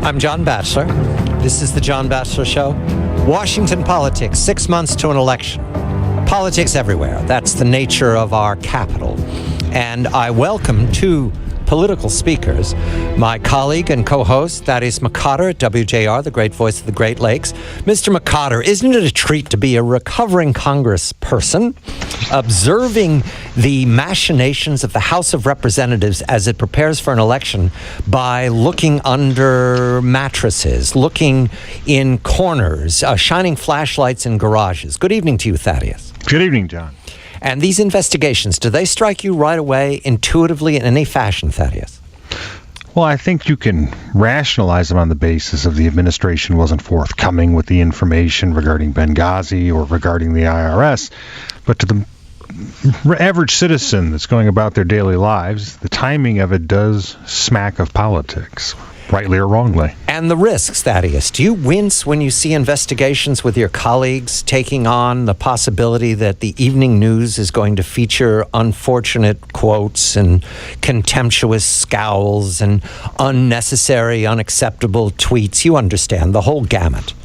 I'm John Batchelor. This is the John Batchelor Show. Washington politics, 6 months to an election. Politics everywhere. That's the nature of our capital. And I welcome two political speakers, my colleague and co-host, Thaddeus McCotter at WJR, the great voice of the Great Lakes. Mr. McCotter, isn't it a treat to be a recovering congressperson, observing the machinations of the House of Representatives as it prepares for an election by looking under mattresses, looking in corners, shining flashlights in garages? Good evening to you, Thaddeus. Good evening, John. And these investigations, do they strike you right away, intuitively, in any fashion, Thaddeus? Well, I think you can rationalize them on the basis of the administration wasn't forthcoming with the information regarding Benghazi or regarding the IRS. But to the average citizen that's going about their daily lives, the timing of it does smack of politics, rightly or wrongly. And the risks, Thaddeus. Do you wince when you see investigations with your colleagues taking on the possibility that the evening news is going to feature unfortunate quotes and contemptuous scowls and unnecessary, unacceptable tweets? You understand the whole gamut.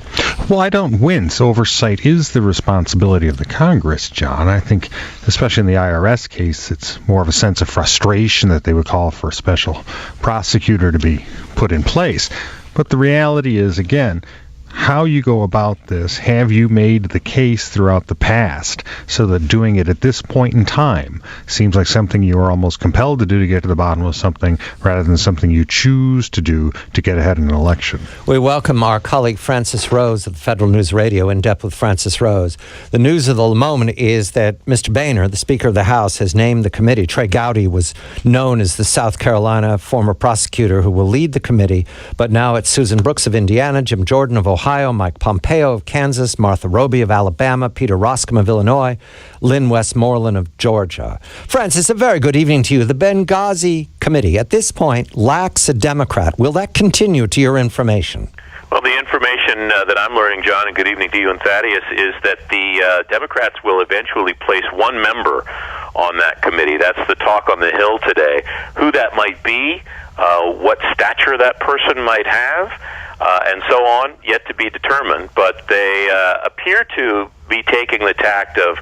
Well, I don't wince. Oversight is the responsibility of the Congress, John. I think, especially in the IRS case, it's more of a sense of frustration that they would call for a special prosecutor to be put in place. But the reality is, again, how you go about this, have you made the case throughout the past so that doing it at this point in time seems like something you are almost compelled to do to get to the bottom of something rather than something you choose to do to get ahead in an election? We welcome our colleague Francis Rose of the Federal News Radio, In Depth with Francis Rose. The news of the moment is that Mr. Boehner, the Speaker of the House, has named the committee. Trey Gowdy was known as the South Carolina former prosecutor who will lead the committee, but now it's Susan Brooks of Indiana, Jim Jordan of Ohio, Mike Pompeo of Kansas, Martha Roby of Alabama, Peter Roskam of Illinois, Lynn Westmoreland of Georgia. Francis, a very good evening to you. The Benghazi Committee, at this point, lacks a Democrat. Will that continue to your information? Well, the information that I'm learning, John, and good evening to you and Thaddeus, is that the Democrats will eventually place one member on that committee. That's the talk on the Hill today. Who that might be, what stature that person might have, and so on, yet to be determined. But they appear to be taking the tact of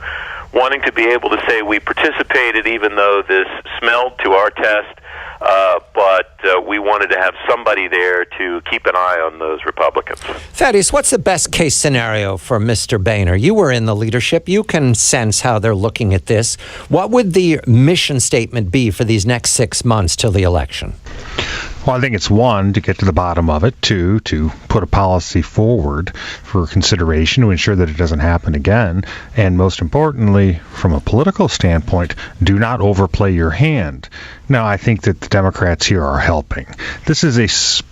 wanting to be able to say we participated even though this smelled to our test, but we wanted to have somebody there to keep an eye on those Republicans. Thaddeus, what's the best case scenario for Mr. Boehner? You were in the leadership. You can sense how they're looking at this. What would the mission statement be for these next 6 months till the election? Well, I think it's one, to get to the bottom of it, two, to put a policy forward for consideration to ensure that it doesn't happen again, and most importantly, from a political standpoint, do not overplay your hand. Now, I think that the Democrats here are helping. This is a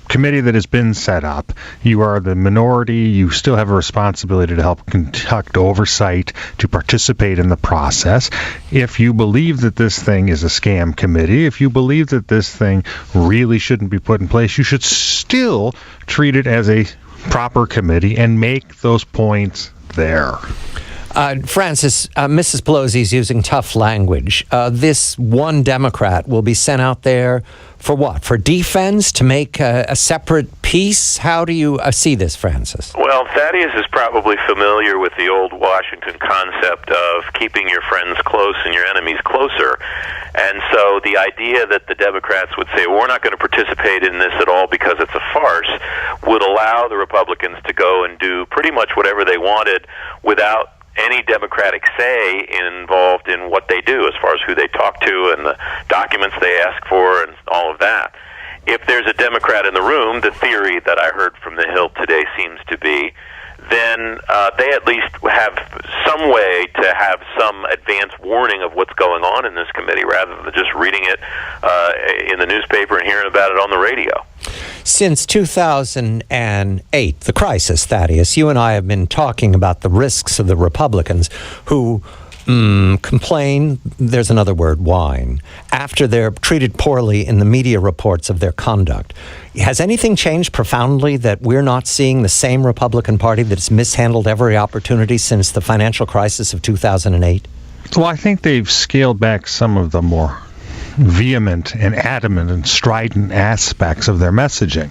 committee that has been set up. You are the minority. You still have a responsibility to help conduct oversight, to participate in the process. If you believe that this thing is a scam committee, if you believe that this thing really shouldn't be put in place, you should still treat it as a proper committee and make those points there. Francis, Mrs. Pelosi is using tough language. This one Democrat will be sent out there for what? For defense? To make a separate peace? How do you see this, Francis? Well, Thaddeus is probably familiar with the old Washington concept of keeping your friends close and your enemies closer. And so the idea that the Democrats would say, well, we're not going to participate in this at all because it's a farce, would allow the Republicans to go and do pretty much whatever they wanted without any Democratic say involved in what they do as far as who they talk to and the documents they ask for and all of that. If there's a Democrat in the room, the theory that I heard from the Hill today seems to be, then they at least have some way to have some advance warning of what's going on in this committee rather than just reading it in the newspaper and hearing about it on the radio. Since 2008, the crisis, Thaddeus, you and I have been talking about the risks of the Republicans who complain, there's another word, whine, after they're treated poorly in the media reports of their conduct. Has anything changed profoundly that we're not seeing the same Republican Party that's mishandled every opportunity since the financial crisis of 2008? Well, I think they've scaled back some of the more vehement and adamant and strident aspects of their messaging.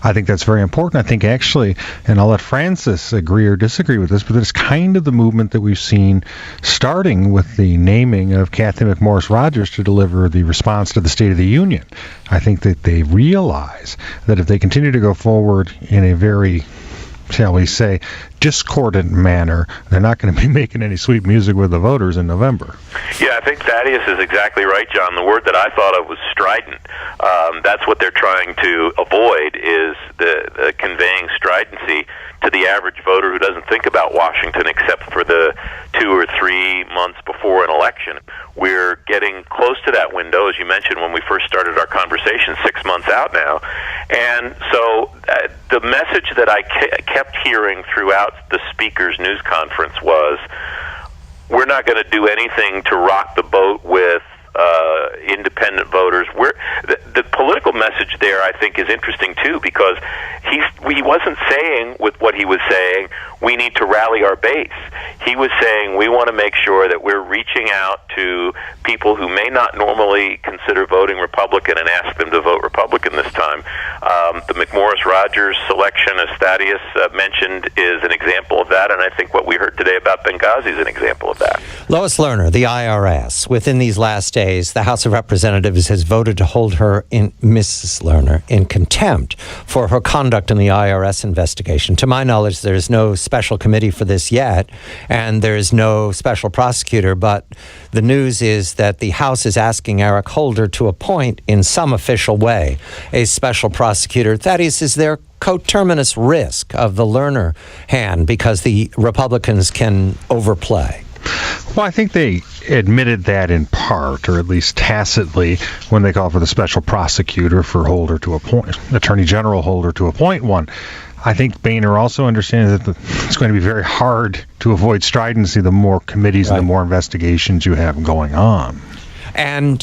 I think that's very important. I think actually, and I'll let Francis agree or disagree with this, but it's kind of the movement that we've seen starting with the naming of Kathy McMorris Rodgers to deliver the response to the State of the Union. I think that they realize that if they continue to go forward in a very, shall we say, discordant manner, they're not going to be making any sweet music with the voters in November. Yeah, I think Thaddeus is exactly right, John. The word that I thought of was strident. That's what they're trying to avoid, is the conveying stridency to the average voter who doesn't think about Washington except for the 2 or 3 months before an election. We're getting close to that window, as you mentioned when we first started our conversation, 6 months out now. And so the message that I kept hearing throughout the speaker's news conference was, we're not going to do anything to rock the boat with independent voters. The political message there, I think, is interesting too, because he wasn't saying with what he was saying, we need to rally our base. He was saying we want to make sure that we're reaching out to people who may not normally consider voting Republican and ask them to vote Republican this time. The McMorris Rodgers selection, as Thaddeus mentioned, is an example of that, and I think what we heard today about Benghazi is an example of that. Lois Lerner, the IRS, within these last days, the House of Representatives has voted to hold her, Mrs. Lerner, in contempt for her conduct in the IRS investigation. To my knowledge, there's no special committee for this yet, and there's no special prosecutor, but the news is that the House is asking Eric Holder to appoint, in some official way, a special prosecutor. Thaddeus, is there coterminous risk of the Lerner hand because the Republicans can overplay? Well, I think they admitted that in part, or at least tacitly, when they called for the special prosecutor for Holder to appoint, Attorney General Holder to appoint one. I think Boehner also understands that it's going to be very hard to avoid stridency the more committees and the more investigations you have going on. And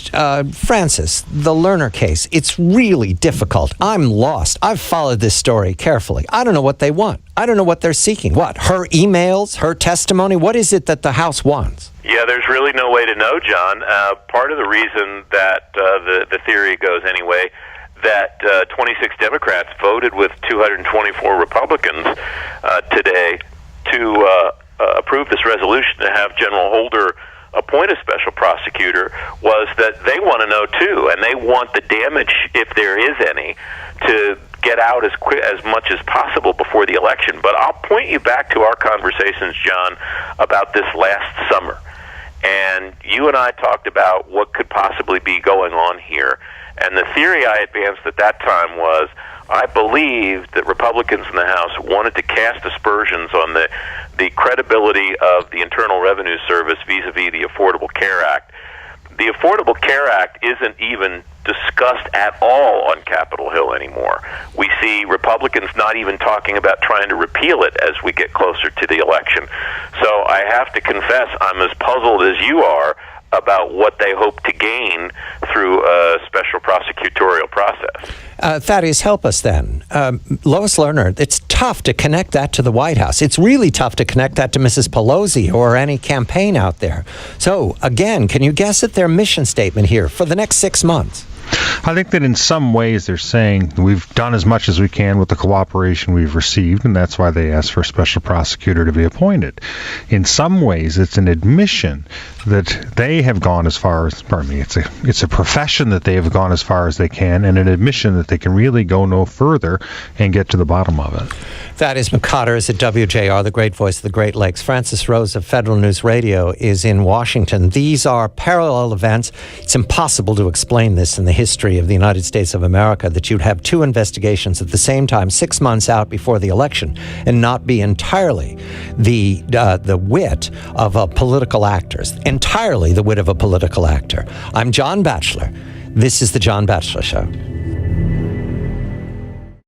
Francis, the Lerner case, it's really difficult. I'm lost. I've followed this story carefully. I don't know what they want. I don't know what they're seeking. What? Her emails? Her testimony? What is it that the House wants? Yeah, there's really no way to know, John. Part of the reason that the theory goes anyway, that 26 Democrats voted with 224 Republicans today to approve this resolution to have General Holder appoint a special prosecutor, was that they want to know too, and they want the damage, if there is any, to get out as much as possible before the election. But I'll point you back to our conversations, John, about this last summer. And you and I talked about what could possibly be going on here. And the theory I advanced at that time was, I believed that Republicans in the House wanted to cast aspersions on the credibility of the Internal Revenue Service vis-a-vis the Affordable Care Act. The Affordable Care Act isn't even discussed at all on Capitol Hill anymore. We see Republicans not even talking about trying to repeal it as we get closer to the election. So I have to confess, I'm as puzzled as you are about what they hope to gain through a special prosecutorial process. Thaddeus, help us then. Lois Lerner, it's tough to connect that to the White House. It's really tough to connect that to Mrs. Pelosi or any campaign out there. So, again, can you guess at their mission statement here for the next 6 months? I think that in some ways they're saying we've done as much as we can with the cooperation we've received, and that's why they asked for a special prosecutor to be appointed. In some ways, it's an admission that they have gone as far as, it's a profession that they have gone as far as they can, and an admission that they can really go no further and get to the bottom of it. Thaddeus McCotter is at WJR, the great voice of the Great Lakes. Francis Rose of Federal News Radio is in Washington. These are parallel events. It's impossible to explain this in the history of the United States of America, that you'd have two investigations at the same time, 6 months out before the election, and not be entirely the wit of a political actor. Entirely the wit of a political actor. I'm John Batchelor. This is The John Batchelor Show.